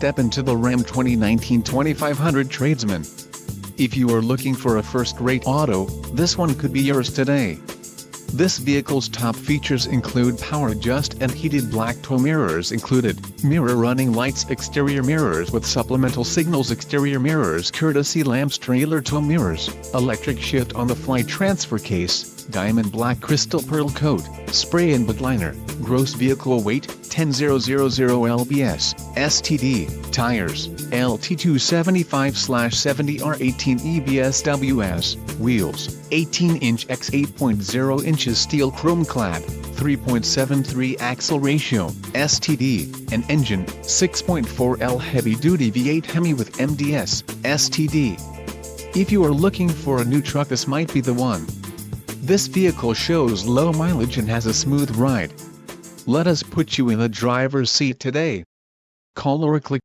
step into the Ram 2019 2500 Tradesman. If you are looking for a first-rate auto, this one could be yours today. This vehicle's top features include power adjust and heated black tow mirrors included, mirror running lights, exterior mirrors with supplemental signals, exterior mirrors, courtesy lamps, trailer tow mirrors, electric shift on the fly transfer case, diamond black crystal pearl coat, spray and bed liner, gross vehicle weight, 10,000 lbs, STD, tires, LT275/70R18 EBSWS, wheels, 18-inch x 8.0 inches steel chrome clad, 3.73 axle ratio, STD, and engine, 6.4L heavy-duty V8 Hemi with MDS, STD. If you are looking for a new truck, this might be the one. This vehicle shows low mileage and has a smooth ride. Let us put you in the driver's seat today. Call or click